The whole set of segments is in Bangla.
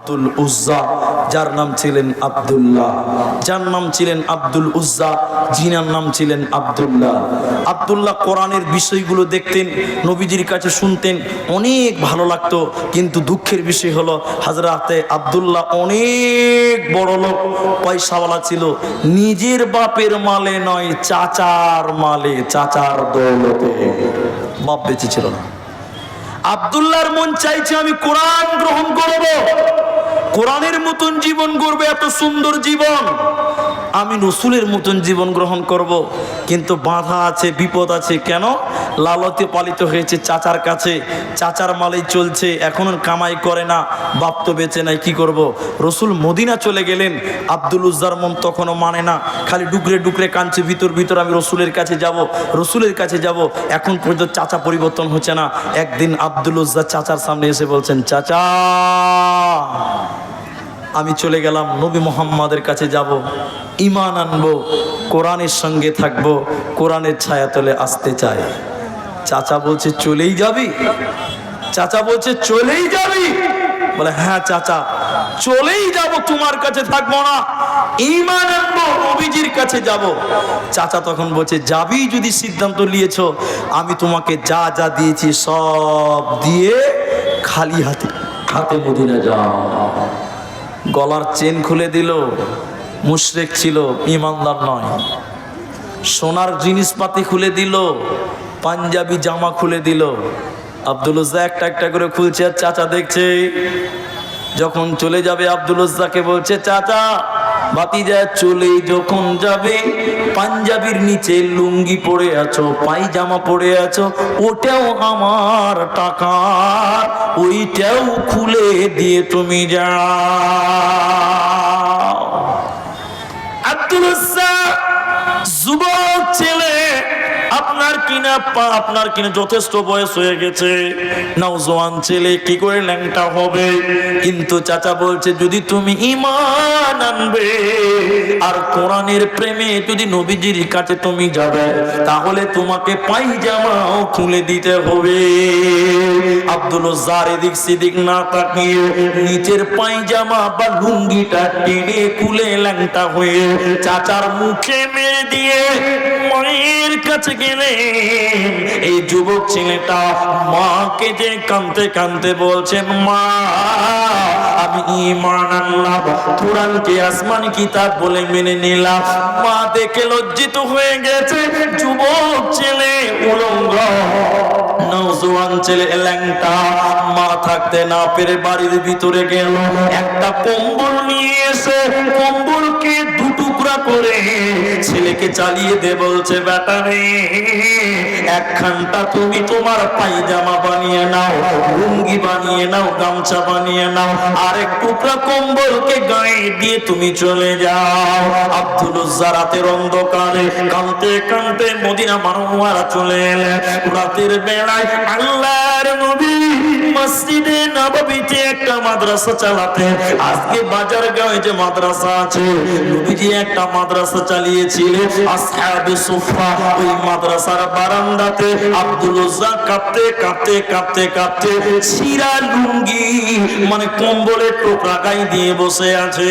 আব্দুল উজ্জা, যার নাম ছিলেন আব্দুল্লাহ, যার নাম ছিলেন আব্দুল উজ্জা, জিনার নাম ছিলেন আব্দুল্লাহ। আব্দুল্লাহ কোরআনের বিষয়গুলো দেখতেন, নবীজির কাছে শুনতেন, অনেক ভালো লাগতো। কিন্তু দুঃখের বিষয় হলো হযরতে আব্দুল্লাহ অনেক বড় লোক, পয়সাওয়ালা ছিল। নিজের বাপের মালে নয়, চাচার মালে, চাচার দৌলতে। বাপ বেঁচে ছিল না। আব্দুল্লাহর মন চাইছে আমি কোরআন গ্রহণ করব, কোরআনের মতন জীবন গড়বে, এত সুন্দর জীবন, আমি রসুলের মতন জীবন গ্রহণ করব। কিন্তু বাধা আছে, বিপদ আছে। কেন? লালতে পালিত হয়েছে চাচার কাছে, চাচার মালেই চলছে, এখন কামাই করে না, বাপ তো বেঁচে নাই, কি করব? রসুল মদিনা চলে গেলেন। আব্দুল উজ্জার মন তখনও মানে না, খালি ডুকরে ডুকরে কাঁদছে ভিতর ভিতর, আমি রসুলের কাছে যাব, রসুলের কাছে যাব। এখন পর্যন্ত চাচা পরিবর্তন হচ্ছে না। একদিন আব্দুল উজ্জা চাচার সামনে এসে বলছেন, চাচা আমি চলে গেলাম, নবী মুহাম্মাদের কাছে যাব, ঈমান আনবো, কোরআনের সঙ্গে থাকবো, কোরআনের ছায়াতলে আসতে চাই। চাচা বলছে চলেই যাবি? চাচা বলছে চলেই যাবি? বলে হ্যাঁ চাচা, চলেই যাব, তোমার কাছে থাকবো না, ঈমান আনবো, নবীজির কাছে যাব। চাচা তখন বলছে যাবি যদি সিদ্ধান্ত নিয়েছো, আমি তোমাকে যা যা দিয়েছি সব দিয়ে খালি হাতে হাতে মদিনা যাও। গলার চেন খুলে দিল, মুশরিক ছিল, ঈমানদার নয়। সোনার জিনিসপাতি খুলে দিল, পাঞ্জাবি জামা খুলে দিল। আব্দুল উজ্জা একটা একটা করে খুলছে, আর চাচা দেখছে। যখন চলে যাবে আব্দুল উজ্জাকে বলছে, চাচা ভাতিজা চলেই যখন যাবে, পাঞ্জাবির নিচে লুঙ্গি পরে আছো, পায়জামা পরে আছো, ওটাও আমার টাকা, ওইটাও খুলে দিয়ে তুমি যাও। আব্দুল উজ্জা যুবক ছেলে, আপনার কিনা যথেষ্ট বয়স হয়ে গেছে, নওজোয়ান ছেলে, কি করে ল্যাংটা হবে? কিন্তু চাচা বলছে যদি তুমি ঈমান আনবে আর কোরআনের প্রেমে যদি নবীজির কাছে তুমি যাবে, তাহলে তোমাকে পায়জামাও খুলে দিতে হবে। আব্দুল উজ্জার এদিক সেদিক না তাকিয়ে নিচের পায়জামা বা লুঙ্গিটা টেনে খুলে ল্যাংটা হয়ে চাচার মুখে মেরে দিয়ে মায়ের কাছে গেলে এই যুবক ছেলেটা মাকে যে কাঁদতে কাঁদতে বলছেন, মা আমি ঈমান আনলাম, কোরআনকে আসমানি কিতাব বলে মেনে নিলাম। মা দেখে লজ্জিত হয়ে গেছে, যুবক ছেলে উলঙ্গ, নওজোয়ান ছেলে ল্যাংটা। মা থাকতে না পেরে বাড়ির ভিতরে গেল, একটা কম্বল নিয়ে এসে কম্বলকে দুটুকরা করে ছেলেকে চালিয়ে দে বলছে, বেটা রে একখানটা তুমি তোমার পায়জামা বানিয়ে নাও, লুঙ্গি বানিয়ে নাও, গামছা বানিয়ে নাও, আর এক টুকরা কম্বলকে গায়ে দিয়ে তুমি চলে যাও। আব্দুল উজ্জা রাতের অন্ধকারে কাঁদতে কাঁদতে মদিনা মুনাওয়ারা চলে এলেন। রাতের বেলায় আল্লাহর নবী মসজিদে নববীতে একটা মাদ্রাসা চালাতেন। আজকে বাজার গাঁয়ে যে মাদ্রাসা আছে, নবীজি একটা মাদ্রাসা চালিয়েছিলেন আসহাবে সুফা। ওই মাদ্রাসার বারান্দাতে আব্দুল উজ্জা কাঁপতে কাঁপতে কাঁপতে কাঁপতে ছিঁড়া লুঙ্গি মানে কম্বলের টুকরা গায়ে দিয়ে বসে আছে।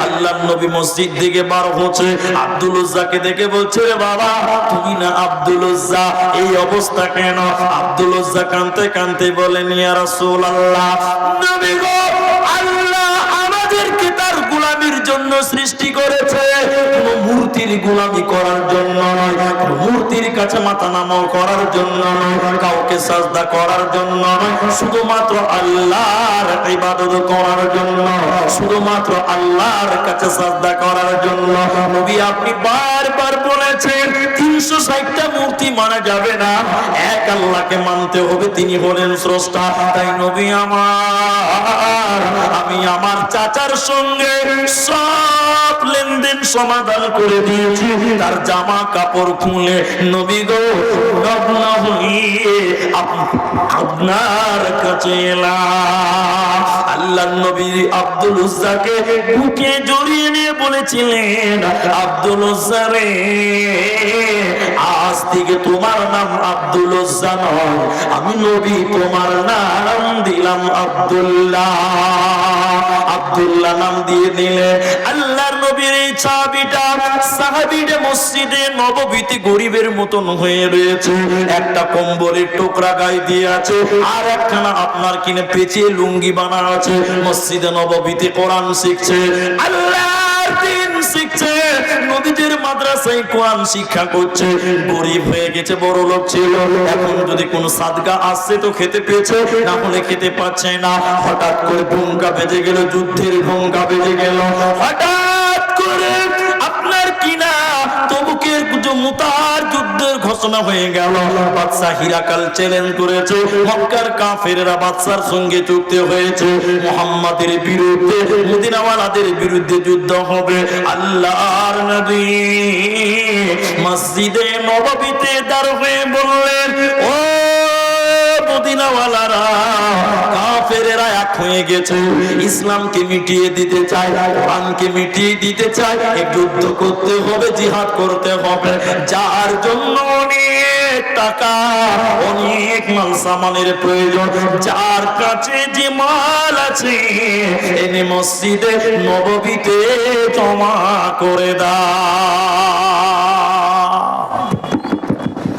আল্লাহর নবী মসজিদ থেকে বার হচ্ছে, আব্দুল উজ্জাকে দেখে বলছে, রে বাবা তুমি না আব্দুল উজ্জা, এই অবস্থা কেন? আব্দুল উজ্জা কাঁদতে কাঁদতে বলেন, ইয়া রাসূলুল্লাহ, নবী গো, আল্লাহ আমাদেরকে তার গোলামির জন্য সৃষ্টি করেছে, কোনো মূর্তির গোলামি করার জন্য নয়, কোনো মূর্তির কাছে মাথা নামাও করার জন্য নয়, কাউকে সাজদা করার জন্য নয়, শুধুমাত্র আল্লাহর ইবাদত করার জন্য, শুধুমাত্র আল্লাহর কাছে সাজদা করার জন্য। নবী আপনি বারবার বলেছেন 360টা মূর্তি মানা যাবে না, এক আল্লাহকে মানতে হবে, তিনি হলেন স্রষ্টা। তাই নবী আমি আমার চাচার সঙ্গে সব লেনদেন সমাধান করে দিয়েছি। তার জামা কাপড় খুলে নবী গো নগ্ন হয়ে আপনার কাছে এলাম। আল্লাহর নবী আব্দুল উজ্জাকে বুকে জড়িয়ে নিয়ে বলেছিলেন, আব্দুল উজ্জা রে, আজ থেকে তোমার নাম আব্দুল উজ্জা নয়, আমি নবী তোমার নাম দিলাম আব্দুল্লাহ। আব্দুল্লাহ নাম দিয়ে দিলে। আল্লাহর নবীর এই সাহাবীটা মসজিদে নববীতে গরিবের মতন হয়ে রয়েছে, একটা কম্বলের টুকরা গায়ে দিয়ে আছে, আর একখানা আপনার কিনে পেঁচিয়ে লুঙ্গি বানা আছে। মসজিদে নববীতে কোরআন শিখছে, আল্লাহর দ্বীন শিখছে, নবীদের মাদ্রাসায় কোরআন শিক্ষা করছে। গরিব হয়ে গেছে, বড় লোক ছিল, এখন যদি কোনো সাদকা আসছে তো খেতে পেয়েছে, না হলে খেতে পাচ্ছে না। হঠাৎ করে ভূমিকা বেজে গেল, যুদ্ধের ভূমিকা বেজে গেল। হঠাৎ করে আপনার কিনা তবুকের মুতার যুদ্ধের ঘোষণা হয়ে গেল। বাদশা হিরাকাল চ্যালেঞ্জ করেছে, মক্কার কাফেররা বাদশার সঙ্গে চুক্তি হয়েছে, মুহাম্মাদের বিরুদ্ধে, মদিনাওয়ালাদের বিরুদ্ধে যুদ্ধ হবে। আল্লাহর নবী মসজিদে নববীতে দাঁড় হয়ে বললেন, ও মদিনাওয়ালারা, কাফেরেরা এক হয়ে গেছে, ইসলামকে মিটিয়ে দিতে চায়, কোরআনকে মিটিয়ে দিতে চায়। যুদ্ধ করতে হবে, জিহাদ করতে হবে, যার জন্য অনেক টাকা, অনেক মাল সামানের প্রয়োজন। যার কাছে যে মাল আছে এনে মসজিদে নববীতে জমা করে দাও।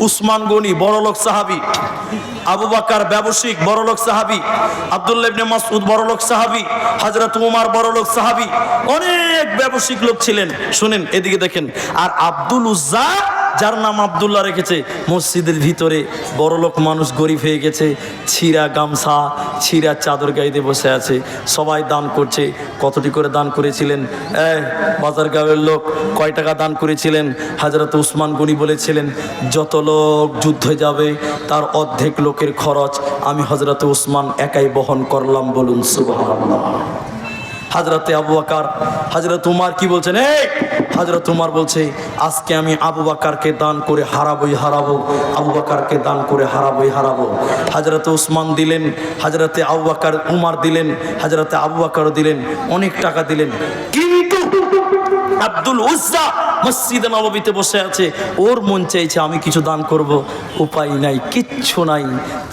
উসমান গনি বড়লোক সাহাবী, আবু বকর ব্যবসায়িক বড়লোক সাহাবী, আব্দুল্লাহ ইবনে মাসউদ বড়লোক সাহাবী, হযরত ওমর বড়লোক সাহাবী, অনেক ব্যবসায়িক লোক ছিলেন। শুনেন, এদিকে দেখেন। আর আব্দুল উজ্জা, যার নাম আব্দুল্লাহ রেখেছে, মসজিদের ভিতরে বড়লোক মানুষ গরিব হয়ে গেছে, ছিঁড়া গামছা, ছিঁড়া চাদর গায়ে দিয়ে বসে আছে। সবাই দান করছে। কতটি করে দান করেছিলেন? বাজার গাঁয়ের লোক কয় টাকা দান করেছিলেন? হযরত উসমান গনি বলেছিলেন, যত লোক যুদ্ধে যাবে তার অর্ধেক লোকের খরচ আমি হযরত উসমান একাই বহন করলাম। বলুন সুবহানাল্লাহ। হযরতে আবু বকর, হযরত উমর কি বলছেন? হযরত উমর বলছে, আজকে আমি আবু বকরকে দান করে হারাবোই হারাবো, আবু বকরকে দান করে হারাবোই হারাবো। হযরতে উসমান দিলেন, হযরতে আবু বকর, উমর দিলেন, হযরতে আবু বকর দিলেন, অনেক টাকা দিলেন। কিন্তু আব্দুল উজ্জা মসজিদে নববীতে বসে আছে, ওর মন চাইছে আমি কিছু দান করব, উপায় নাই, কিচ্ছু নাই,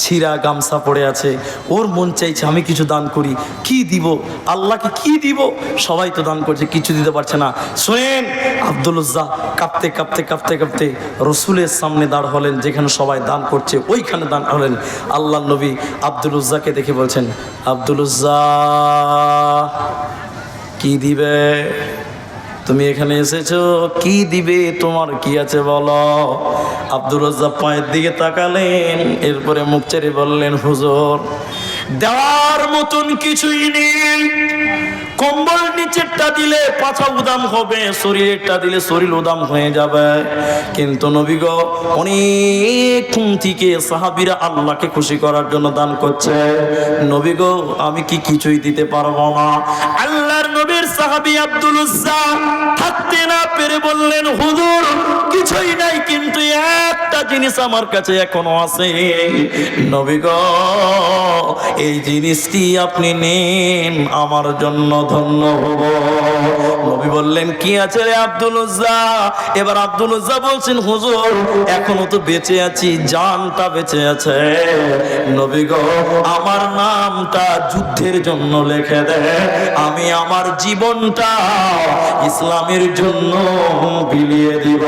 ছিঁড়া গামছা পড়ে আছে। ওর মন চাইছে আমি কিছু দান করি, কি দিব, আল্লাহকে কি দিব? সবাই তো দান করছে, কিছু দিতে পারছে না। শোনেন, আব্দুল উজ্জা কাঁপতে কাঁপতে কাঁপতে কাঁপতে রসুলের সামনে দাঁড় হলেন, যেখানে সবাই দান করছে ওইখানে দাঁড় হলেন। আল্লাহ নবী আব্দুল উজ্জাকে দেখে বলছেন, আব্দুল উজ্জা কি দিবে? তুমি এখানে এসেছো, কি দিবে? তোমার কি আছে বলো? আব্দুল রাজ্জাক পায়ের দিকে তাকালেন, এরপরে মুখ ছেড়ে বললেন, হুজুর দেওয়ার মতন কিছুই নেই। কম্বল নিচেরটা দিলে পাছা উদাম হবে, শরীরেরটা দিলে শরীর উদাম হয়ে যাবে। কিন্তু নবী গো, অনেক থেকে সাহাবীরা আল্লাহকে খুশি করার জন্য দান করছে। নবী গো, আমি কি কিছুই দিতে পারবো না? আল্লাহর নবীর সাহাবী আব্দুল উজ্জা থাকতে না পেরে বললেন, হুজুর কিছুই নাই, কিন্তু একটা জিনিস আমার কাছে এখনো আছে। নবী গো, এই জিনিসটি আপনি নেন, আমার জন্য ধন্য হব। নবী বললেন, কি আছে রে আব্দুল উজ্জা? এবার আব্দুল উজ্জা বলছেন, হুজুর এখনো তো বেঁচে আছি, জানটা বেঁচে আছে। নবী গো, আমার নামটা যুদ্ধের জন্য লিখে দে, আমি আমার জীবনটা ইসলামের জন্য বিলিয়ে দিব।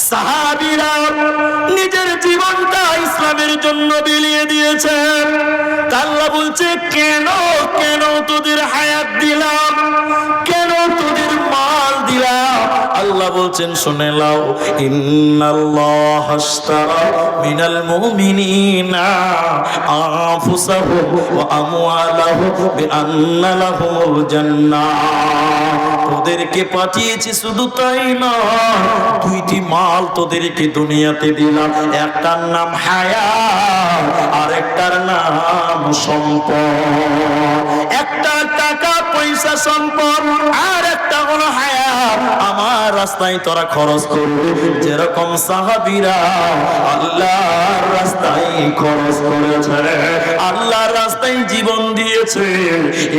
সাহাবীরা নিজের জীবনটা ইসলামের জন্য বিলিয়ে দিয়েছেন। আল্লাহ বলছে, কেন কেন তোদের হায়াত দিলাম, কেন তোদের মাল দিলাম? আল্লাহ বলছেন, শুনে নাও, ইন্নাল্লাহ আশতারা মিনাল মুমিনিনা আনফুসাহুম ওয়া আমওয়ালাহুম বিআন্না লাহুমুল জান্নাহ। তোদেরকে পাঠিয়েছি, শুধু তাই না, দুইটি মাল তোদেরকে দুনিয়াতে দিলাম, একটার নাম হায়াত আর একটার নাম সম্পদ। একটা টাকা পয়সা সম্পদ, আর একটা হলো হায়াত। আমার রাস্তায় তোরা খরচ করবে, যেরকম সাহাবীরা আল্লাহর রাস্তায় খরচ করেছে, আল্লাহর রাস্তায় জীবন দিয়েছে,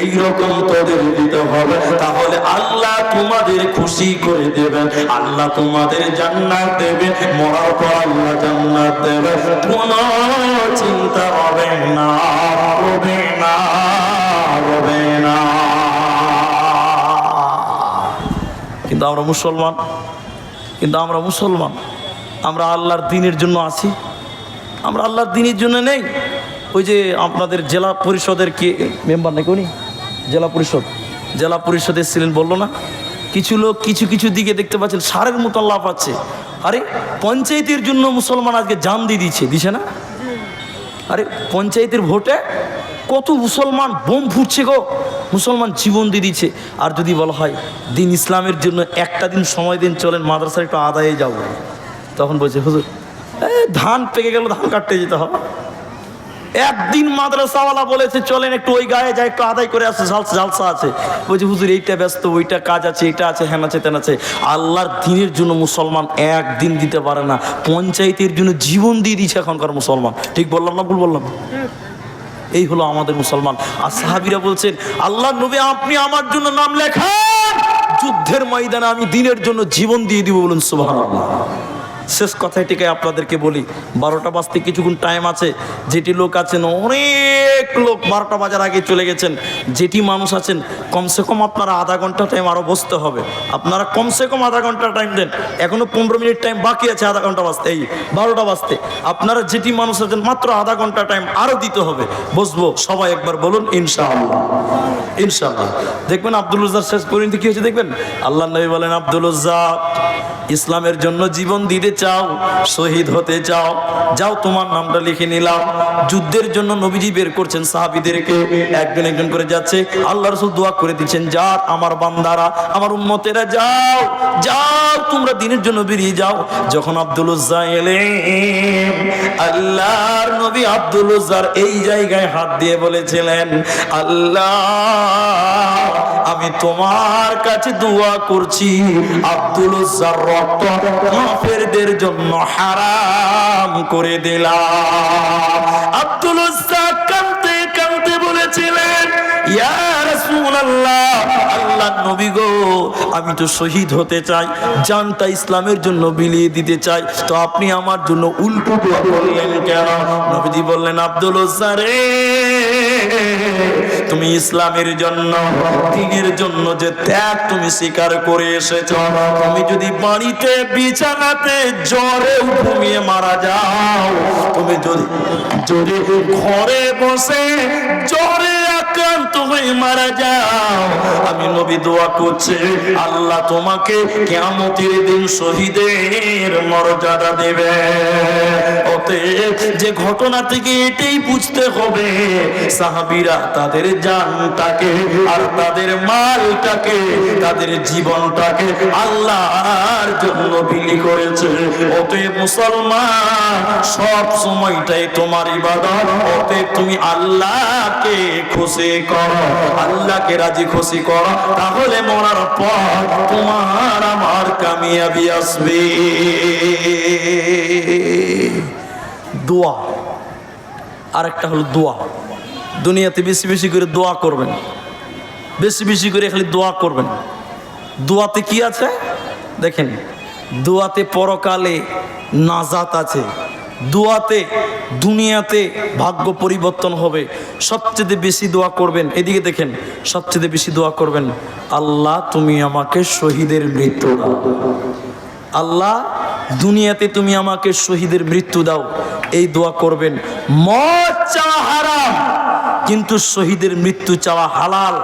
এইরকম তোদের দিতে হবে। তাহলে আল্লাহ তোমাদের খুশি করে দেবেন, আল্লাহ তোমাদের জান্নাত দেবে, মরার পর আল্লাহ জান্নাত দেবে, কোনো চিন্তা হবে না, হবে না, হবে না। কিন্তু আমরা মুসলমান, আমরা আল্লাহর দ্বীনের জন্য আছি, আমরা আল্লাহর দ্বীনের জন্য নেই। ওই যে আপনাদের জেলা পরিষদের কি মেম্বার নাকি উনি জেলা পরিষদে ছিলেন, বললো না কিছু লোক কিছু দিকে দেখতে পাচ্ছেন সারের মতো লাভ আছে। আরে পঞ্চায়েতের জন্য মুসলমান আজকে জান দিয়ে দিছে না? আরে পঞ্চায়েতের ভোটে কত মুসলমান বোম ফুটছে গো, মুসলমান জীবন দিয়ে দিচ্ছে। আর যদি বলা হয় দিন ইসলামের জন্য একটা দিন সময় দিন, চলেন মাদ্রাসার একটু আদায়ে যাবো, তখন বলছে হুজুর ধান পেকে গেল, ধান কাটতে যেতে হবে। একদিন মাদ্রাসাওয়ালা বলেছে চলেন একটু ওই গায়ে যাই, একটু আদায় করে আসে, জালসা আছে, বলছে হুজুর এইটা ব্যস্ত, ওইটা কাজ আছে, এটা আছে, হ্যান আছে, তেন আছে। আল্লাহর দ্বীনের জন্য মুসলমান একদিন দিতে পারে না, পঞ্চায়েতের জন্য জীবন দিয়ে দিচ্ছে এখনকার মুসলমান। ঠিক বললাম না ভুল বললাম? এই হলো আমাদের মুসলমান। আর সাহাবীরা বলছেন আল্লাহ নবী আপনি আমার জন্য নাম লেখান, যুদ্ধের ময়দানে আমি দ্বীনের জন্য জীবন দিয়ে দিব, বলুন সুবহানাল্লাহ। শেষ কথাটিকে আপনাদেরকে বলি, 12টা বাজতে কিছুক্ষণ টাইম আছে। যেটি লোক আছেন, অনেক লোক 12টা বাজার আগে চলে গেছেন, যেটি মানুষ আছেন কমসে কম আপনারা আধা ঘন্টা টাইম আরও বসতে হবে। আপনারা কমসে কম আধা ঘন্টা টাইম দেন, এখনো 15 মিনিট টাইম বাকি আছে আধা ঘন্টা বাজতে, এই 12টা বাজতে। আপনারা যেটি মানুষ আছেন মাত্র আধা ঘন্টা টাইম আরও দিতে হবে, বসবো সবাই, একবার বলুন ইনশাআল্লাহ। ইনশাআল্লাহ দেখবেন আব্দুল রাজ্জাক শেষ পর্যন্ত কি হয়েছে দেখবেন। আল্লাহ নবী বলেন আব্দুল রাজ্জাক ইসলামের জন্য জীবন দিতে চাও, শহীদ হতে চাও, যাও তোমার নামটা লিখে নিলাম। যুদ্ধের জন্য নবীজি বের করছেন সাহাবীদেরকে, একজন করে যাচ্ছে। আল্লাহ রাসূল দোয়া করে দিচ্ছেন, যা আমার বান্দারা, আমার উম্মতেরা যাও তোমরা দ্বীনের জন্য বেরিয়ে যাও। যখন আব্দুল উজ্জা এলেন, আল্লাহর নবী আব্দুল উজ্জার এই জায়গায় হাত দিয়ে বলেছিলেন, আল্লাহ আমি তোমার কাছে দোয়া করছি, আব্দুল উজ্জার রক্ত কাফেরদের জন্য হারাম করে দিলাম। আব্দুল উজ্জা কাঁদতে কাঁদতে বলেছিলেন, ইয়া রাসূলুল্লাহ, আল্লাহর নবী গো, আমি তো শহীদ হতে চাই, জানটা ইসলামের জন্য বিলিয়ে দিতে চাই, তো আপনি আমার জন্য উল্টো দোয়া করলেন কেন? নবীজি বললেন, আব্দুল উজ্জা রে, তুমি ইসলামের জন্য, দ্বীনের জন্য যে ত্যাগ তুমি স্বীকার করে এসেছো, তুমি যদি বাড়িতে বিছানাতে জ্বরে ঘুমিয়ে মারা যাও, তুমি যদি ঘরে বসে জ্বরে আক্রান্ত হয়ে মারা যাও, আমি নবী দোয়া করছি আল্লাহ তোমাকে কিয়ামতের দিন শহীদের মর্যাদা দেবে। অতএব যে ঘটনা থেকে এটাই বুঝতে হবে, সাহাবীরা তাদের জানটাকে আর তাদের মালটাকে, তাদের জীবনটাকে আল্লাহর জন্য বিলি করেছে। অতএব মুসলমান, সব সময়টাই তোমার ইবাদত। অতএব তুমি আল্লাহকে খুশি করো, আল্লাহকে রাজি খুশি করো, তাহলে মরার পর তোমার আমার কামিয়াবি আসবে। দোয়া, আরেকটা হলো দোয়া। দুনিয়াতে বেশি বেশি করে দোয়া করবেন, বেশি বেশি করে খালি দোয়া করবেন। দোয়াতে কি আছে দেখেন, দোয়াতে পরকালে নাজাত আছে, দোয়াতে দুনিয়াতে ভাগ্য পরিবর্তন হবে। সবচেয়ে বেশি দোয়া করবেন, এদিকে দেখেন, সবচেয়ে বেশি দোয়া করবেন, আল্লাহ তুমি আমাকে শহীদের মৃত্যু দাও, আল্লাহ দুনিয়াতে তুমি আমাকে শহীদের মৃত্যু দাও, এই দোয়া করবেন। মত চাওয়া হারাম, কিন্তু শহীদের মৃত্যু চাওয়া হালাল,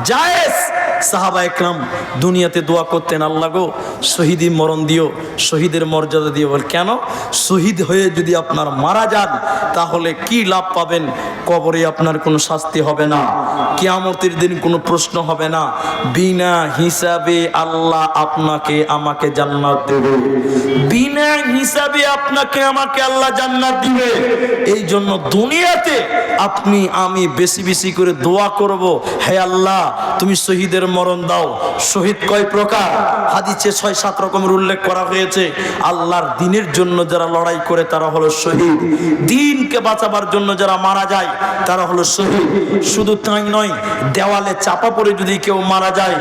জায়েজ। সাহাবা একরাম দুনিয়াতে দোয়া করতেন, আল্লাহ গো শহীদি মরণ দিও, শহীদের মর্যাদা দিও। বল কেন? শহীদ হয়ে যদি আপনার মারা যান তাহলে কি লাভ পাবেন? কবরে আপনার কোনো শাস্তি হবে না, কিয়ামতের দিন কোনো প্রশ্ন হবে না, বিনা হিসাবে আল্লাহ আপনাকে আমাকে জান্নাত দেবে, বিনা হিসাবে আপনাকে আমাকে আল্লাহ জান্নাত দিবে। এই জন্য দুনিয়াতে আপনি আমি বেশি বেশি করে দোয়া করব, হে আল্লাহ তুমি শহীদের মরণ দাও। শহীদ কয় প্রকার? হাদিসে 6-7 রকমের উল্লেখ করা হয়েছে। আল্লাহর দ্বীনের জন্য যারা লড়াই করে তারা হলো শহীদ। দ্বীনকে বাঁচাবার জন্য যারা মারা যায় তারা হলো শহীদ। শুধু তাই নয়, দেওয়ালে চাপা পড়ে যদি কেউ মারা যায়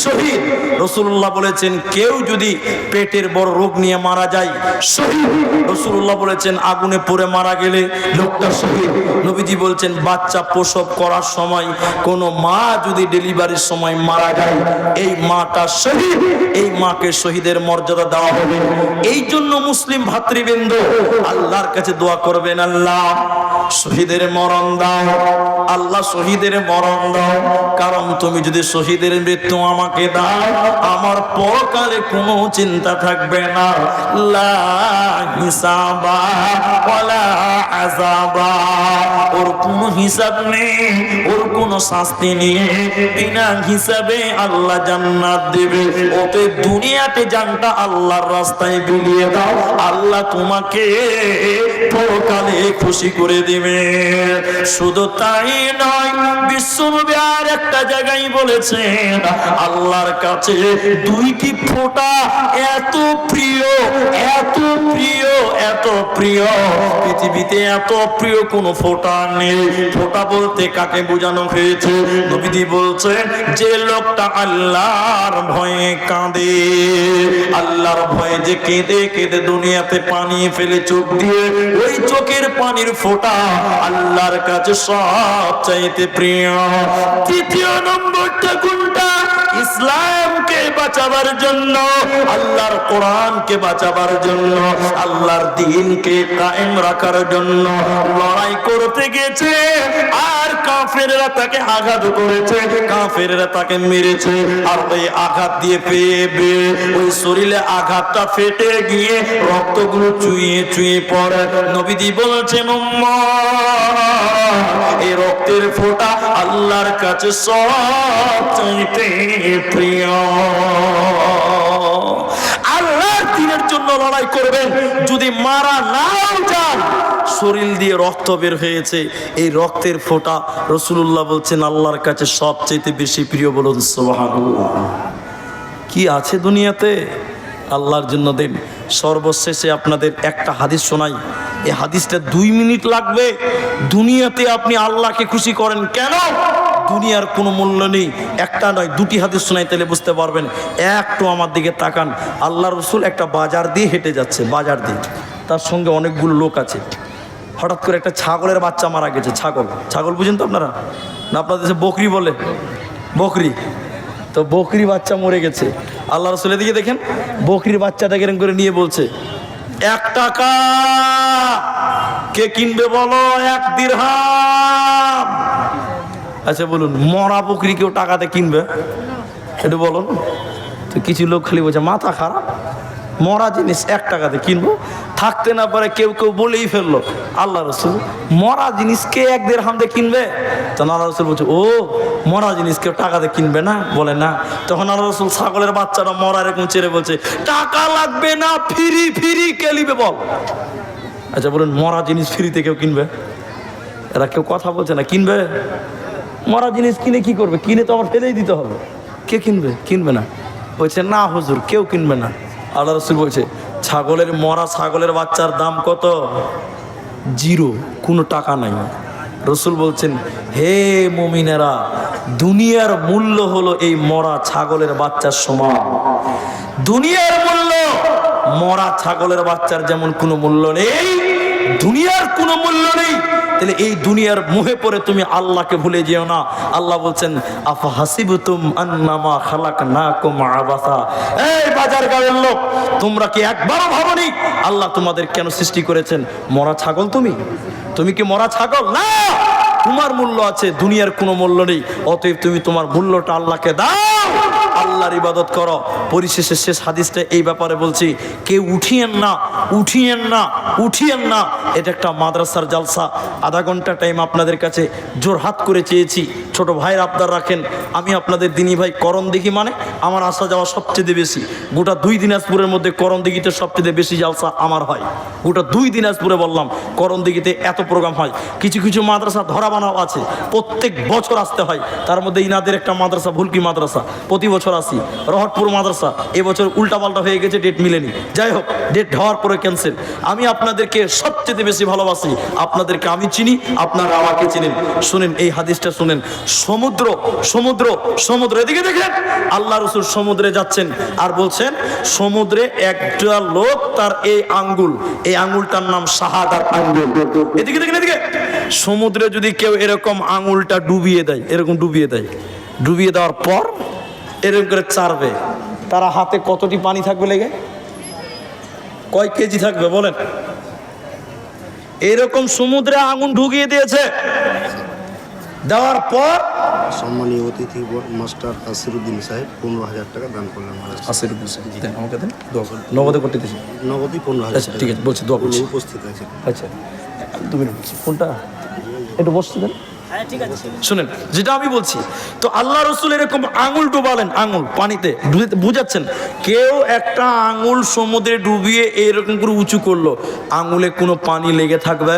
শহীদ। রাসূলুল্লাহ বলেছেন কেউ যদি পেটের বড় রোগ নিয়ে মারা যায় শহীদ। রাসূলুল্লাহ বলেছেন আগুনে পড়ে মারা গেলে লোকটা শহীদ। নবীজি বলছেন বাচ্চা প্রসব করার সময় কোন মা যদি ডেলিভারির সময় মারা যায় এই মাটা শহীদ। এই মাকে শহীদের মর্যাদা দেওয়া হবে। এই জন্য মুসলিম ভাতৃবৃন্দ আল্লাহর কাছে দোয়া করবেন, আল্লাহ শহীদের মরণ দাও, আল্লাহ শহীদের মরণ দাও। কারণ তুমি যদি শহীদের মৃত্যু আমাকে দাও আমার পরকালে কোনো চিন্তা থাকবে না, লা হিসাবা ওয়ালা আযাবা। ওর কোনো হিসাব নেই, ওর কোনো শাস্তি নেই, বিনা হিসাবে আল্লাহ জান্নাত দেবে। ওতে দুনিয়াতে জানটা আল্লাহর রাস্তায় বিলিয়ে দাও, আল্লাহ তোমাকে পরকালে খুশি করে দিবে। শুধু তাই নয়, বিশ্বনবী আর একটা জায়গায় বলেছেন আল্লাহর কাছে দুইটি ফোঁটা এত প্রিয়, এত প্রিয়, এত প্রিয়, পৃথিবীতে এত প্রিয় কোন ফোঁটা নেই। ফোঁটা বলতে কাকে বোঝানো হয়েছে? নবীজি বলছেন যে লোকটা আল্লাহর ভয়ে কাঁদে, আল্লাহর ভয়ে যে কেঁদে কেঁদে দুনিয়াতে পানি ফেলে চোখ দিয়ে, ওই চোখের পানির ফোঁটা আল্লাহর কাছে সবচাইতে প্রিয়। তৃতীয় নম্বরটা কোনটা? ইসলামকে বাঁচাবার জন্য, আল্লাহর কোরআনকে বাঁচাবার জন্য, আল্লাহর দ্বীনকে কায়েম রাখার জন্য লড়াই করতে গেছে আর কাফেররা তাকে আঘাত করেছে, কাফেররা তাকে মেরেছে। আর ওই আঘাত দিয়ে পেয়ে ওই শরীরে আঘাতটা ফেটে গিয়ে রক্তগুলো চুইয়ে চুইয়ে পড়ে। নবীজি বলেছেন এই রক্তের ফোঁটা আল্লাহর কাছে সবচাইতে প্রিয়। আল্লাহর দ্বীনের জন্য লড়াই করবেন, যদি মারা নাও যান, শরীর দিয়ে রক্ত বের হয়েছে, এই রক্তের ফোঁটা রাসূলুল্লাহ বলছেন আল্লাহর কাছে সবচাইতে বেশি প্রিয়। বলুন সুবহানাল্লাহ। কি আছে দুনিয়াতে আল্লাহর জন্য দেন। সর্বশেষে আপনাদের একটা হাদিস শোনাই, এই হাদিসটা 2 মিনিট লাগবে। দুনিয়াতে আপনি আল্লাহকে খুশি করেন কেন? দুনিয়ার কোনো মূল্য নেই। একটা নয়, 2টি হাদিস শোনাই, তাহলে বুঝতে পারবেন। একটু আমার দিকে তাকান। আল্লাহ রসুল একটা বাজার দিয়ে হেঁটে যাচ্ছে, বাজার দিয়ে, তার সঙ্গে অনেকগুলো লোক আছে। হঠাৎ করে একটা ছাগলের বাচ্চা মারা গেছে। ছাগল, ছাগল বুঝেন তো আপনারা? না আপনাদের দেশে বকরি বলে, বকরি। তো বকরি বাচ্চা মরে গেছে। আল্লাহ রসুলের দিকে দেখেন, বকরির বাচ্চাটাকে এরকম করে নিয়ে বলছে 1 টাকা। কে কিনবে বলো? 1 দিরহাম। আচ্ছা বলুন, মরা বকরি কেউ টাকাতে কিনবে? একটু বলুন তো। কিছু লোক খালি বলছে মাথা খারাপ, মরা জিনিস 1 টাকাতে কিনবো? থাকতে না পারে কেউ কেউ বলেই ফেললো আল্লাহ রসুল মরা জিনিস কে 1 দিরহাম দিয়ে কিনবে? তখন আল্লাহ রসুল বলছে ও মরা জিনিস কেউ টাকাতে কিনবে না? বলে না। তখন আল্লাহ রসুল ছাগলের বাচ্চারা মরা এরকম ছেড়ে বলছে টাকা লাগবে না, ফ্রি ফ্রি কে নিবে বল? আচ্ছা বলুন, মরা জিনিস ফ্রিতে কেউ কিনবে? এরা কেউ কথা বলছে না, কিনবে? মরা জিনিস কিনে কি করবে? কিনে তো আবার ফেলেই দিতে হবে। কে কিনবে? কিনবে না। বলছে না হুজুর, কেউ কিনবে না। আল্লাহ রসুল বলছে ছাগলের, মরা ছাগলের বাচ্চার দাম কত? 0, কোনো টাকা নাই। রসুল বলছেন হে মুমিনেরা, দুনিয়ার মূল্য হলো এই মরা ছাগলের বাচ্চার সমান। দুনিয়ার মূল্য মরা ছাগলের বাচ্চার যেমন কোনো মূল্য নেই, দুনিয়ার কোনো মূল্য নেই। তাহলে এই দুনিয়ার মোহে পড়ে তুমি আল্লাহকে ভুলে যেও না। আল্লাহ বলছেন আফা হাসিবতুম আন্নামা খালাকনাকুম আবাসা। এই বাজার গাঁয়ের লোক, তোমরা কি একবারও ভাবনি আল্লাহ তোমাদের কেন সৃষ্টি করেছেন? মরা ছাগল তুমি? তুমি কি মরা ছাগল? না, তোমার মূল্য আছে, দুনিয়ার কোনো মূল্য নেই। অতএব তুমি তোমার মূল্যটা আল্লাহকে দাও। আল্লাহর ইবাদত করো। পরিশেষে শেষ হাদিসটা এই ব্যাপারে বলছি, কেউ উঠিয়েন না, উঠিয়েন না, উঠিয়েন না। এটা একটা মাদ্রাসার জালসা। আধা ঘন্টা টাইম আপনাদের কাছে জোরহাত করে চেয়েছি, ছোট ভাইয়ের আবদার রাখেন। আমি আপনাদের দিনী ভাই। করণদিঘি মানে আমার আসা যাওয়া সবচেয়ে বেশি। গোটা 2 দিনাজপুরের মধ্যে করণদিঘিতে সবচেয়ে বেশি জালসা আমার হয়। গোটা 2 দিনাজপুরে বললাম, করণদিঘিতে এত প্রোগ্রাম হয়। কিছু কিছু মাদ্রাসা ধরা বানাও আছে, প্রত্যেক বছর আসতে হয়। তার মধ্যে ইনাদের একটা মাদ্রাসা ভুলকি মাদ্রাসা, প্রতি বছর আসি। রহটপুর মাদ্রাসা এবছর উল্টাপাল্টা হয়ে গেছে, ডেট মিলেনি। যাই হোক, ডেট হওয়ার পরে ক্যান্সেল। আমি আপনাদেরকে সবচেয়ে বেশি ভালোবাসি, আপনাদেরকে আমি চিনি, আপনারা আমাকে চিনেন। শুনেন এই হাদিসটা শুনেন। সমুদ্র সমুদ্র সমুদ্র, এদিকে দেখেন, আল্লাহ রাসূল সমুদ্রে যাচ্ছেন আর বলছেন, সমুদ্রে একটা লোক তার এই আঙ্গুলটার নাম শাহাদাত আঙ্গুল। এদিকে দেখেন, এদিকে। সমুদ্রে যদি কেউ এরকম আঙ্গুলটা ডুবিয়ে দেয়, এরকম ডুবিয়ে দেয়, ডুবিয়ে দেওয়ার পর এরকম করে চারবে, তারা হাতে কতটি পানি থাকবে লেগে? কয় কেজি থাকবে বলেন? এরকম সমুদ্রে আগুন ঢুকিয়ে দিয়েছে। দেওয়ার পর সম্মানীয় অতিথি মাস্টার আসিরুদ্দিন সাহেব 15,000 টাকা দান করলেন। আসিরুদ্দিন সাহেব দেন, আমাকে দেন, দোয়া করুন। নগদে করতে দিয়েছি, নগদই 15,000। আচ্ছা ঠিক আছে, বলছি দোয়া করছি। উপস্থিত আছে। আচ্ছা তুমি কোনটা একটু বসতে দেন। শুনেন যেটা আমি বলছি, তো আল্লাহ রাসূল এরকম আঙুল ডুবালেন, আঙুল পানিতে বুঝাচ্ছেন। কেউ একটা আঙুল সমুদ্রে ডুবিয়ে এরকম করে উঁচু করলো, আঙুলে কোনো পানি লেগে থাকবে?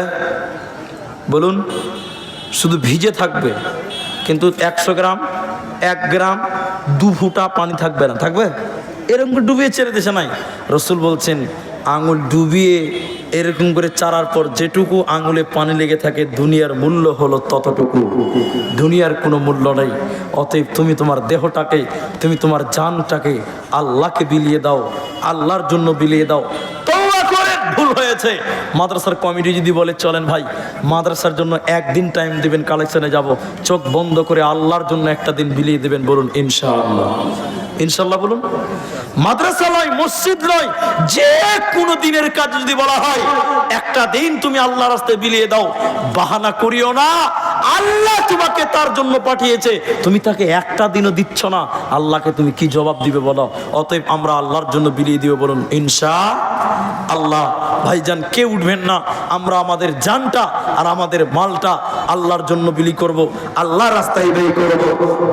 বলুন, শুধু ভিজে থাকবে, কিন্তু 100 গ্রাম 1 গ্রাম 2 ফুটা পানি থাকবে না, থাকবে? এরকম করে ডুবিয়ে ছেড়ে দিছে নাই। রাসূল বলছেন, আঙুল ডুবিয়ে এরকম করে চারার পর যেটুকু আঙুলে পানি লেগে থাকে, দুনিয়ার মূল্য হলো ততটুকু, দুনিয়ার কোনো মূল্য নেই। অতএব তুমি তোমার দেহটাকে, তুমি তোমার জানটাকে আল্লাহকে বিলিয়ে দাও, আল্লাহর জন্য বিলিয়ে দাও। তওবা করে ভুল হয়েছে। মাদ্রাসার কমিটি যদি বলে চলেন ভাই মাদ্রাসার জন্য একদিন টাইম দিবেন, কালেকশনে যাব, চোখ বন্ধ করে আল্লাহর জন্য একটা দিন বিলিয়ে দেবেন, বলুন ইনশাআল্লাহ। ইনশাআল্লাহ বলুন। মাদ্রাসা নয়, মসজিদ নয়, যে কোনো দিনের কাজ যদি বলা হয় একটা দিন তুমি আল্লাহর রাস্তায় বিলিয়ে দাও, বাহানা করিও না। আল্লাহ তোমাকে তার জন্য পাঠিয়েছে, তুমি তাকে একটা দিনও দিচ্ছ না, আল্লাহকে তুমি কি জবাব দিবে বলো? অতএব আমরা আল্লাহর জন্য বিলিয়ে দিব, বলুন ইনশাআল্লাহ। ভাইজান কেউ উঠবেন না, আমরা আমাদের জানটা আর আমাদের মালটা আল্লাহর জন্য বিলি করব, আল্লাহর রাস্তায় ব্যয় করব,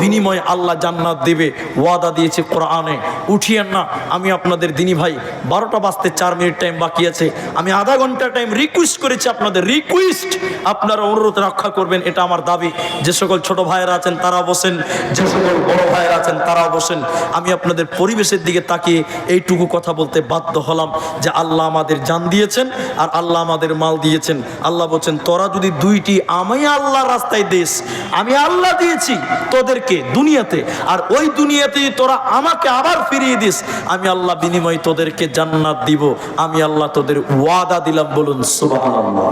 বিনিময়ে আল্লাহ জান্নাত দেবে, ওয়াদা দিয়েছে কোরআনে। উঠিয়েন না। আমি আপনাদের দিনী ভাই, 12টা বাজতে 4 মিনিট টাইম বাকি আছে। আমি আধা ঘন্টা টাইম রিকোয়েস্ট করেছি, আপনাদের রিকোয়েস্ট, আপনারা অনুরোধ রক্ষা করবেন, এটা আমার দাবি। যে সকল ছোট ভাইয়েরা আছেন তারা বসেন, যে সকল বড় ভাইয়েরা আছেন তারাও বসেন। আমি আপনাদের পরিবেশের দিকে তাকিয়ে এইটুকু কথা বলতে বাধ্য হলাম যে আল্লাহ আমাদের জান দিয়েছেন আর আল্লাহ আমাদের মাল দিয়েছেন। আল্লাহ বলছেন, তোরা যদি 2টি আমি আল্লাহর রাস্তায় দিস, আমি আল্লাহ দিয়েছি তোদেরকে দুনিয়াতে, আর ওই দুনিয়াতে তোরা আমাকে আবার ফিরিয়ে দিস, আমি আল্লাহ বিনিময়ে তোদেরকে জান্নাত দিব, আমি আল্লাহ তোদের ওয়াদা দিলাম, বলুন সুবহানাল্লাহ।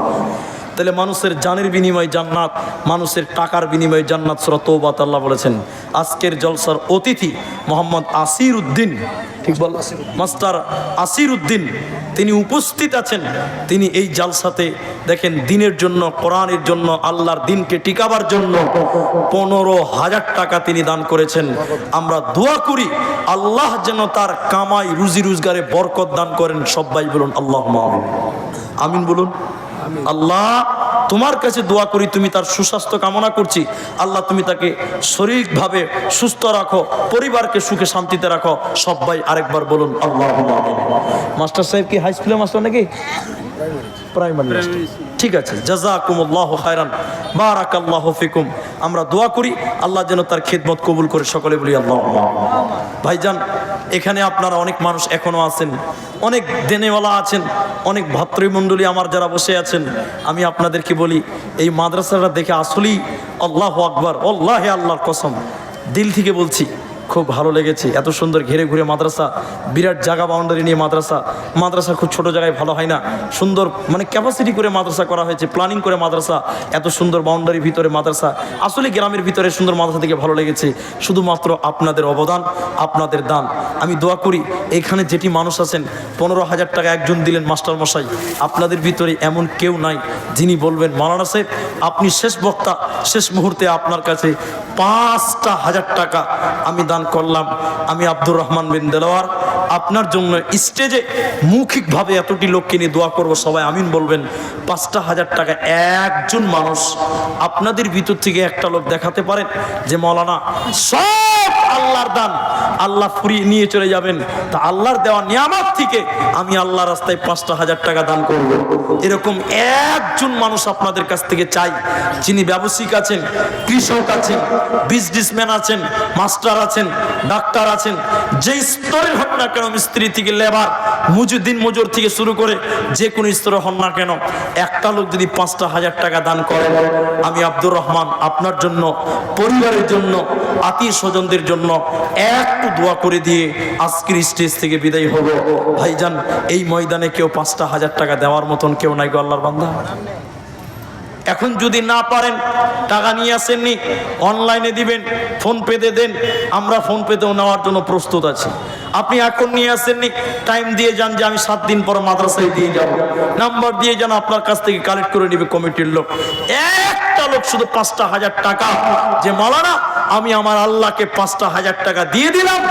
তাহলে মানুষের জানের বিনিময়ে জান্নাত, মানুষের টাকার বিনিময়ে জান্নাত। সূরা তওবা আল্লাহ বলেছেন। আজকের জলসার অতিথি মোহাম্মদ আসিরুদ্দিন, ঠিক বল, মাস্টার আসিরুদ্দিন, তিনি উপস্থিত আছেন। তিনি এই জালসাতে দেখেন দিনের জন্য, কোরআনের জন্য, আল্লাহর দিনকে টিকাবার জন্য 15,000 টাকা তিনি দান করেছেন। আমরা দোয়া করি আল্লাহ যেন তার কামাই রুজি রোজগারে বরকত দান করেন। সবাই বলুন আল্লাহুম্মা আমিন। আমিন বলুন। আল্লাহ তোমার কাছে দোয়া করি, তুমি তার সুস্বাস্থ্য কামনা করছি, আল্লাহ তুমি তাকে শারীরিকভাবে সুস্থ রাখো, পরিবারকে সুখে শান্তিতে রাখো। সবাই আরেকবার বলুন আল্লাহুম্মা আমিন। মাস্টার সাহেব কি হাই স্কুলের মাস্টার নাকি প্রাইমারি মাস্টার? ঠিক আছে, জাযাকুমুল্লাহু খায়রান, বারাকাল্লাহু ফিকুম। আমরা দোয়া করি আল্লাহ যেন তার খিদমত কবুল করে, সকলে বলি আল্লাহুম্মা আমিন। ভাইজান এখানে আপনারা অনেক মানুষ এখনো আছেন, অনেক দেনেওয়ালা আছেন, অনেক ভাতৃমণ্ডলী আমার যারা বসে আছেন, আমি আপনাদেরকে বলি এই মাদ্রাসাটা দেখে আসলেই আল্লাহু আকবার, আল্লাহে আল্লাহর কসম, দিল থেকে বলছি খুব ভালো লেগেছে। এত সুন্দর ঘেরে ঘুরে মাদ্রাসা, বিরাট জায়গা বাউন্ডারি নিয়ে মাদ্রাসা। মাদ্রাসা খুব ছোট জায়গায় ভালো হয় না, সুন্দর মানে ক্যাপাসিটি করে মাদ্রাসা করা হয়েছে, প্ল্যানিং করে মাদ্রাসা, এত সুন্দর বাউন্ডারির ভিতরে মাদ্রাসা। আসলে গ্রামের ভিতরে সুন্দর মাদ্রাসা থেকে ভালো লেগেছে, শুধুমাত্র আপনাদের অবদান, আপনাদের দান। আমি দোয়া করি এখানে যেটি মানুষ আছেন, 15,000 টাকা একজন দিলেন মাস্টার মশাই, আপনাদের ভিতরে এমন কেউ নাই যিনি বলবেন মাওলানা সাহেব আপনি শেষ বক্তা, শেষ মুহূর্তে আপনার কাছে 5,000 টাকা আমি দান করলাম। আমি আব্দুর রহমান বিন দেলোয়ার আপনার জন্য স্টেজে মৌখিকভাবে এতটি লোককে নিয়ে দোয়া করব, সবাই আমিন বলবেন। 5,000 টাকা একজন মানুষ আপনাদের ভিতর থেকে একটা লোক দেখাতে পারেন যে মৌলানা সব আল্লাহর দান, আল্লাহ ফুরিয়ে নিয়ে চলে যাবেন, তা আল্লাহর দেওয়া নিয়ামত থেকে আমি আল্লাহ রাস্তায় 5,000 টাকা দান করব। এরকম একজন মানুষ আপনাদের কাছ থেকে চাই, যিনি ব্যবসায়িক আছেন, কৃষক আছেন, বিজনেসম্যান আছেন, মাস্টার আছেন, ডাক্তার আছেন, যে স্তরের হন না কেন, মিস্ত্রি থেকে লেবার, দিন মজুর থেকে শুরু করে যে কোনো স্তরে হন না কেন, একটা লোক যদি 5,000 টাকা দান করে, আমি আব্দুর রহমান আপনার জন্য, পরিবারের জন্য, আত্মীয় স্বজনদের জন্য একটু দোয়া করে দিয়ে আজকের স্টেজ থেকে বিদায় হব। ভাইজান, এই ময়দানে কেউ 5,000 টাকা দেওয়ার মতন কেউ নাই গো আল্লাহর বান্দা। এখন যদি না পারেন, টাকা নিয়ে আসেননি, অনলাইনে দিবেন, ফোন পেতে দেন, আমরা ফোন পেতেও নেওয়ার জন্য প্রস্তুত আছি। আপনি এখন নিয়ে আসেননি, টাইম দিয়ে যান যে আমি 7 দিন পর মাদ্রাসায় দিয়ে যাব, নাম্বার দিয়ে যান, আপনার কাছ থেকে কালেক্ট করে নেবে কমিটির লোক। একটা লোক শুধু 5,000 টাকা, যে মাওলানা আমি আমার আল্লাহকে 5,000 টাকা দিয়ে দিলাম,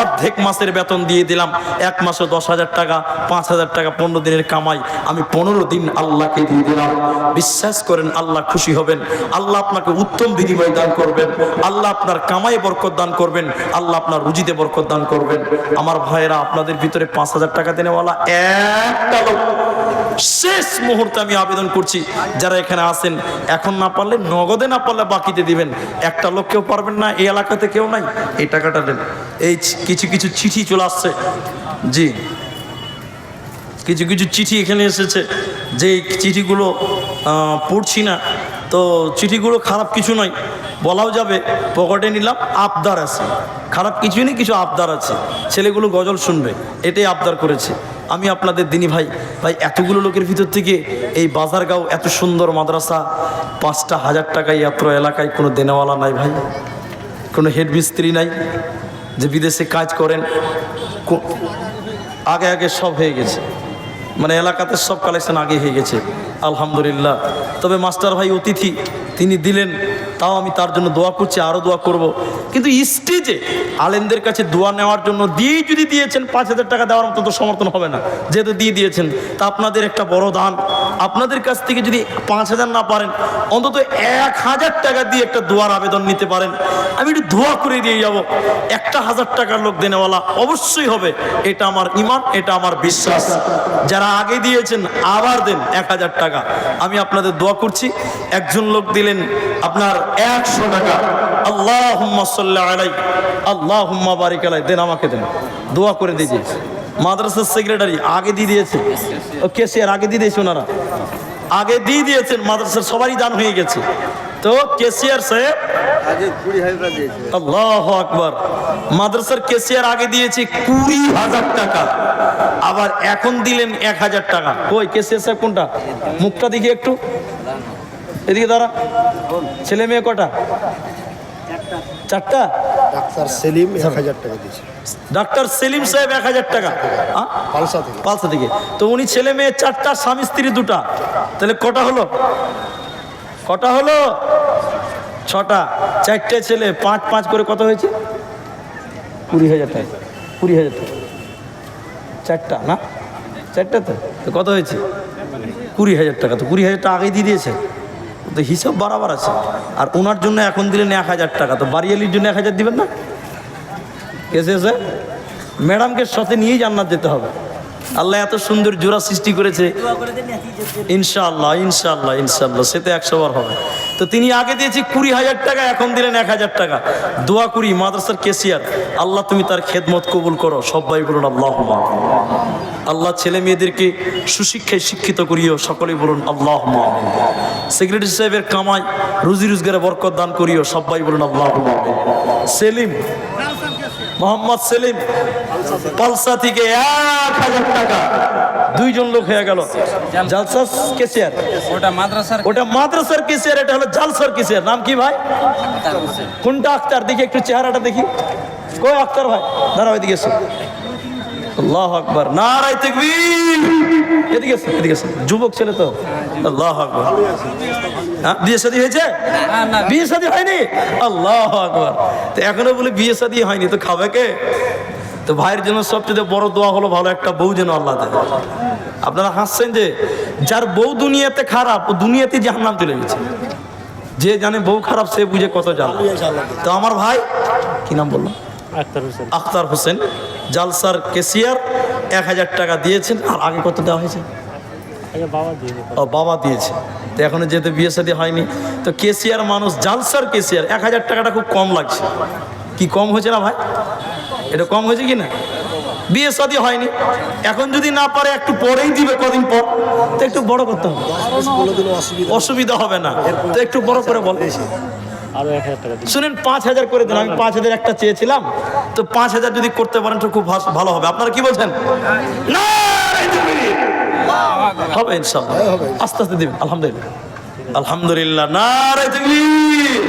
অর্ধেক মাসের বেতন দিয়ে দিলাম, 1 মাসে 10,000 টাকা, 5,000 টাকা 15 দিনের কামাই, আমি 15 দিন আল্লাহকে দিয়ে দিলাম। বিশ্বাস করেন আল্লাহ খুশি হবেন, আল্লাহ আপনাকে উত্তম বিনিময় দান করবেন, আল্লাহ আপনার কামাই বরকত দান করবেন, আল্লাহ আপনার রুজিতে বরকত দান করবেন। আমার ভাইয়েরা, আপনাদের ভিতরে 5,000 টাকা দেনেওয়ালা একটা লোক শেষ মুহূর্তে আমি আবেদন করছি, যারা এখানে আছেন, এখন না পারলে নগদে, না পারলে বাকিতে দিবেন। একটা লোক কেউ পারবেন না, এই এলাকাতে কেউ নাই, এই টাকাটা দেন। এই কিছু কিছু চিঠি চলে আসছে, জি কিছু কিছু চিঠি এখানে এসেছে, যে চিঠিগুলো পড়ছি না, তো চিঠিগুলো খারাপ কিছু নয়, বলাও যাবে, পকেটে নিলাম, আবদার আছে, খারাপ কিছুই নেই, কিছু আবদার আছে, ছেলেগুলো গজল শুনবে, এটাই আবদার করেছে। আমি আপনাদের দিনী ভাই, এতগুলো লোকের ভিতর থেকে এই বাজারগাঁও এত সুন্দর মাদ্রাসা, 5,000 টাকায় এত এলাকায় কোনো দেনেওয়ালা নাই ভাই, কোনো হেড মিস্ত্রি নাই যে বিদেশে কাজ করেন, আগে আগে সব হয়ে গেছে, মানে এলাকাতে সব কালেকশন আগে হয়ে গেছে, আলহামদুলিল্লাহ। তবে মাস্টার ভাই অতিথি, তিনি দিলেন, তাও আমি তার জন্য দোয়া করছি, আরও দোয়া করব। কিন্তু স্টেজে আলেমদের কাছে দোয়া নেওয়ার জন্য দিয়েই যদি দিয়েছেন, 5,000 টাকা দেওয়ার মতো তো সমর্থন হবে না, যেহেতু দিয়ে দিয়েছেন, তা আপনাদের একটা বড় দান। আপনাদের কাছ থেকে যদি 5,000 না পারেন, অন্তত 1,000 টাকা দিয়ে একটা দোয়ার আবেদন নিতে পারেন, আমি একটু দোয়া করে দিয়ে যাব। 1,000 টাকার লোক দেনেওয়ালা অবশ্যই হবে, এটা আমার ঈমান, এটা আমার বিশ্বাস। যারা আগে দিয়েছেন আবার দেন 1,000 টাকা, আমি আপনাদের দোয়া করছি। একজন লোক দিলেন আপনার 100 টাকা, আল্লাহুম্মা সাল্লি আলাই, আল্লাহুম্মা বারিক আলাই, দেন, আমাকে দেন, দোয়া করে দিয়েছে। মাদ্রাসার সেক্রেটারি আগে দিয়ে দিয়েছে, ও কেসিয়ার আগে দিয়ে দিয়েছে, ওনারা আগে দিয়ে দিয়েছেন, মাদ্রাসার সবারই দান হয়ে গেছে। তো কেসিয়ার সাহেব আল্লাহু আকবার, মাদ্রাসার কেসিয়ার আগে দিয়েছে 20,000 টাকা, আবার এখন দিলেন 1,000 টাকা। কই কেসিয়ার সাহেব কোনটা, মুখটা দেখি একটু, এদিকে দাঁড়া। ছেলে মেয়ে কটা? 4টা। ডাক্তার সেলিম 1,000 টাকা দিয়েছে, ডাক্তার সেলিম সাহেব 1,000 টাকা, পালসা থেকে। তো উনি ছেলে মেয়ে 4টা, স্বামী স্ত্রী 2টা, তাহলে কটা হলো? 6টা, 4টে ছেলে, 5 করে কত হয়েছে? 20,000 টাকা, 20,000 টাকা, 4টা না, 4টা, তো কত হয়েছে? 20,000 টাকা। তো 20,000 টাকা আগেই দিয়ে দিয়েছে, তো হিসাব বরাবর আছে। আর ওনার জন্য এখন দিলেন 1,000 টাকা, তো বাড়িয়ালির জন্য 1,000 দিবেন না? কেসে ম্যাডামকে সাথে নিয়েই জান্নাত যেতে হবে। আল্লাহ এত সুন্দর জোড়া সৃষ্টি করেছে, ইনশাআল্লাহ ইনশাআল্লাহ ইনশাআল্লাহ, সে তো 100 বার হবে। তো তিনি আগে দিয়েছি 20,000 টাকা, এখন দিলেন 1,000 টাকা। দোয়া করি মাদ্রাসার কেসিয়ার, আল্লাহ তুমি তার খেদমত কবুল করো, সবাই বলুন আল্লাহুম্মা। আল্লাহ ছেলে মেয়েদেরকে সুশিক্ষায় শিক্ষিত করিও, সকলেই বলুন আল্লাহুম্মা। সেক্রেটারি সাহেবের কামাই রুজি রোজগারে বরকত দান করিও, সবাই বলুন আল্লাহুম্মা। সেলিম, মোহাম্মদ সেলিম পালসা থেকে 1,000 টাকা, 2 জন লোক হয়ে গেল। জালসার কেসিয়ার, ওটা মাদ্রাসার কেসিয়ার, এটা হলো জালসার কেসিয়ার। নাম কি ভাই? কোনটা আক্তার? দেখি একটু চেহারাটা দেখি, কই আক্তার ভাই? দাঁড়াও, এদিকে এসো। আল্লাহু আকবার, নারায়ে তাকবীর। এদিকে এসো, এদিকে এসো, যুবক ছেলে তো, আল্লাহ আকবার। হ্যাঁ, বিয়ে শাদী হয়েছে? বিয়ে শাদী হয়নি? আল্লাহ আকবার। তো এখনো বলে বিয়ে শাদী হয়নি, তো খাবে কে? তো ভাইয়ের জন্য সবচেয়ে বড় দোয়া হলো ভালো একটা বউ যেন আল্লাহ দেয়। আপনারা হাসছেন যে যার বউ দুনিয়াতে খারাপ, ও দুনিয়াতে জাহান্নাম চলে গেছে। যে জানে বউ খারাপ সে বুঝে কত জ্বালা। তো আমার ভাই কি নাম বললাম? আখতার হোসেন, জালসার কেসিয়ার, 1000 টাকা দিয়েছেন। আর আগে কত দেওয়া হয়েছে? ও বাবা দিয়েছে। তো এখনো যেহেতু বিয়ে শাদী হয়নি, তো কেসিয়ার মানুষ, জালসার কেসিয়ার, 1000 টাকাটা খুব কম লাগছে। কি কম হয়েছে না ভাই? এটা কম হয়েছে কি না? বিয়ে শাদী হয়নি, এখন যদি না পারে একটু পরেই দিবে, কদিন পর, তো একটু বড় করতে হবে, অসুবিধা হবে না। তো একটু বড় করে বল। আরো 1000 টাকা দিন। শুনেন 5000 করে দেন। আমি 5000 একটা চেয়েছিলাম, তো 5000 যদি করতে পারেন তো খুব ভালো হবে। আপনারা কি বলছেন? না হবে ইনশাআল্লাহ, আস্তে আস্তে দিবেন। আলহামদুলিল্লাহ, আলহামদুলিল্লাহ, নারে তাকবীর।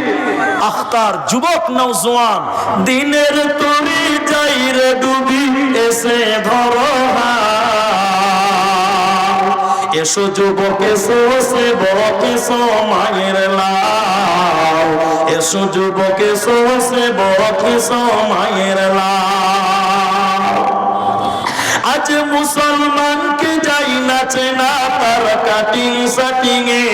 আখতার যুবক নওজোয়ান, দিনের তরি যাই রে ডুবি, এসে ধরো হাত। এসো যুবক এসো, সেবক এসো মায়ের লাল। এসো যুবক এসো, সেবক এসো মায়ের লাল। আজ মুসলমানকে যাই নাচে না তার কাটিং সাটিং এ,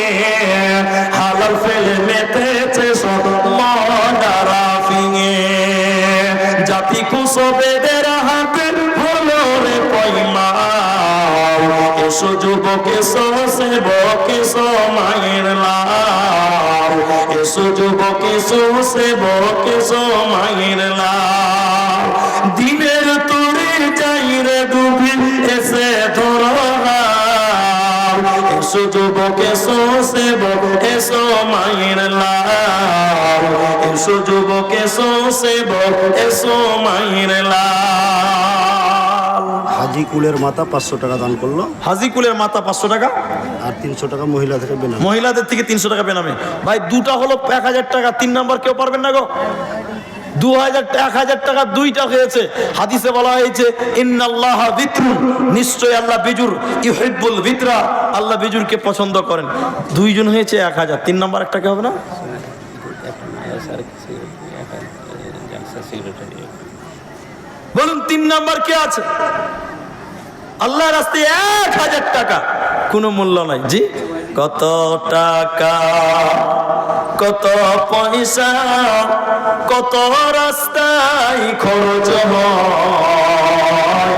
হালাল ফেলে মেতেছে সব মডারাফিং এ। জাতি কুসবেদের হাতে হলো রে পয়মাল। এসো যুবক এসো, সেবক এসো মায়ের লাল। এসো যুবক এসো, সেবক এসো মায়ের লাল। দিনের তোরে যাই রে ডুবি, এসে ধরো হাল। এসো যুবক এসো, সেবক এসো মায়ের লাল। এসো যুবক এসো, সেবক এসো মায়ের লাল। হাজি কুলের মাথা 500 টাকা দান করলো, হাজি কুলের মাথা 500 টাকা, আর 300 টাকা মহিলা থেকে বেনামে। মহিলাদের থেকে 300 টাকা বেনামে। ভাই দুটা হলো 1000 টাকা, 3 নাম্বার কেউ পারবেন না গো? 1000 টাকা দুইটা হয়েছে। হাদিসে বলা হয়েছে ইন্নাল্লাহ বিতরুন, নিশ্চয় আল্লাহ বিজুর, ইউহিব্বুল বিতরা, আল্লাহ বিজুরকে পছন্দ করেন। দুইজন হয়েছে 1000, 3 নাম্বার একটা কে হবে না? বলুন 3 নাম্বার কে আছে? আল্লাহর রাস্তায় 1000 টাকা, কোনো মূল্য নাই। জি, কত টাকা, কত পয়সা, কত রাস্তায় খরচ হয়,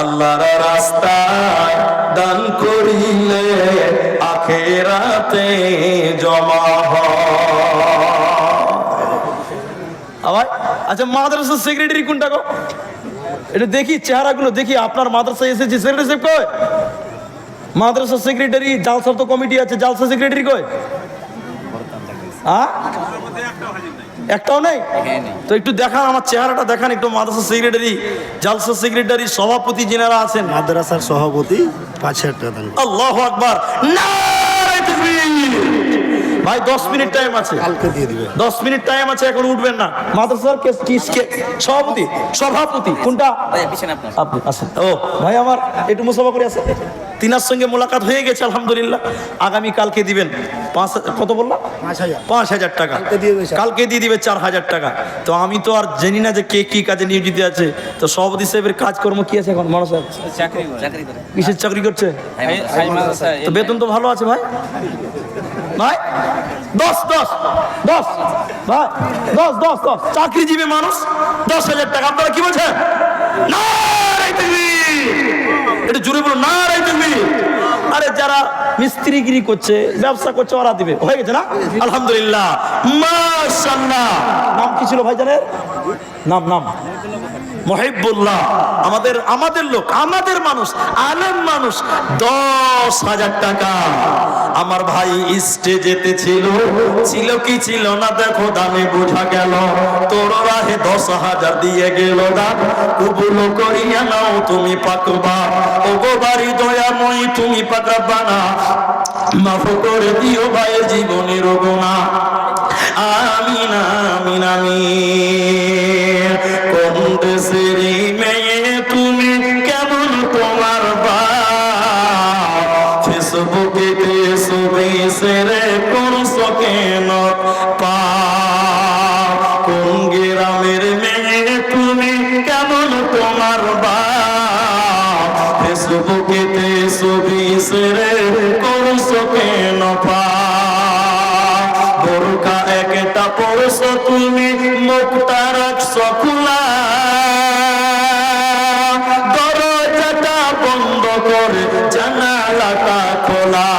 আল্লাহর রাস্তায় দান করিলে আখেরাতে জমা হয়। আবার আচ্ছা, মাদ্রাসার সেক্রেটারি কোনটা গো? এটা দেখি, চেহারাগুলো দেখি। আপনার মাদ্রাসায় এসেছি, সেক্রেটারি সাহেব কই? মাদ্রাসা সেক্রেটারি, জালসার তো কমিটি আছে, জালসা সেক্রেটারি কই? হ্যাঁ, একটাও নেই। তো একটু দেখান, আমার চেহারাটা দেখান একটু। মাদ্রাসা সেক্রেটারি, জালসা সেক্রেটারি, সভাপতি যিনারা আছেন, মাদ্রাসার সভাপতি 5000 টাকা দান করলো। আল্লাহু আকবার, নারে তাকবীর। ভাই 10 মিনিট টাইম আছে, কালকে দিয়ে দিবে। 10 মিনিট টাইম আছে, এখন উঠবেন না। মাদ্রাসার সভাপতি, সভাপতি কোনটা? আপনি আছেন? ও ভাই আমার একটু মুসাফা করে আছে, তিনার সঙ্গে মোলাকাত হয়ে গেছে আলহামদুলিল্লাহ। আগামী কালকে দিবেন কত বললাম? 5000 টাকা। কালকে দিয়ে দিবে 4000 টাকা। তো আমি তো আর জানি না যে কে কি কাজে নিয়োজিত আছে। তো সভাপতি সাহেবের কাজকর্ম কি আছে এখন? মানুষ কিসের চাকরি করছে? তো বেতন তো ভালো আছে ভাই। ভাই 10 ভাই 10 চাকরিজীবী মানুষ, 10,000 টাকা। আপনারা কি বলছেন? নারে তাকবীর, এটা জোরে বলো, নারে তাকবীর। আরে যারা মিস্ত্রিগিরি করছে, ব্যবসা করছে, ওরা দিবে। হয়ে গেছে না? আলহামদুলিল্লাহ, মাশাআল্লাহ। নাম কি ছিল ভাই জানেন? নাম মহিবুল্লাহ। আমাদের লোক, আমাদের মানুষ, আলেম মানুষ। 10,000 টাকা। আমার ভাই স্টেজেতে ছিল কি ছিল না দেখো, দামে বোঝা গেল। তোর রাহে 10,000 দিয়ে গেল দান, কবুল করিয়া নাও তুমি পাকবা। ও গো বাড়ি দয়াময়, তুমি পাকবা না, মাফ করে দিও ভাইয়ের জীবনের গুনাহ। আমিন আমিন আমিন। কোন দেশের মেয়ে তুমি, কেমন তোমার বাপ? ফেসবুকে সেরে করছো কেন পাপ? বোরকা একটা পরছো তুমি, মুখটা রাখছো খোলা, দরজাটা বন্ধ করে জানালাটা খোলা।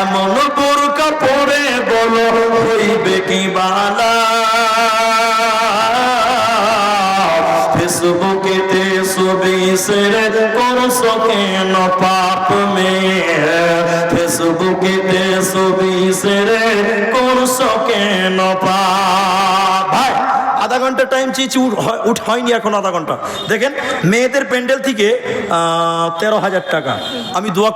এমন বোরকা পরে বলো হইবে কি বালা? ফেসবুকেতে ছবি ছেড়ে করছো কেন পাপ মেয়ে? ফেসবুকেতে ছবি ছেড়ে করছো কেন পাপ? ভাই আধা ঘন্টা টাইম চেয়েছি, উঠ হয়নি এখন আধা ঘন্টা। দেখেন মেয়েদের প্যান্ডেল থেকে 13,000 টাকা আমি দোয়া করি।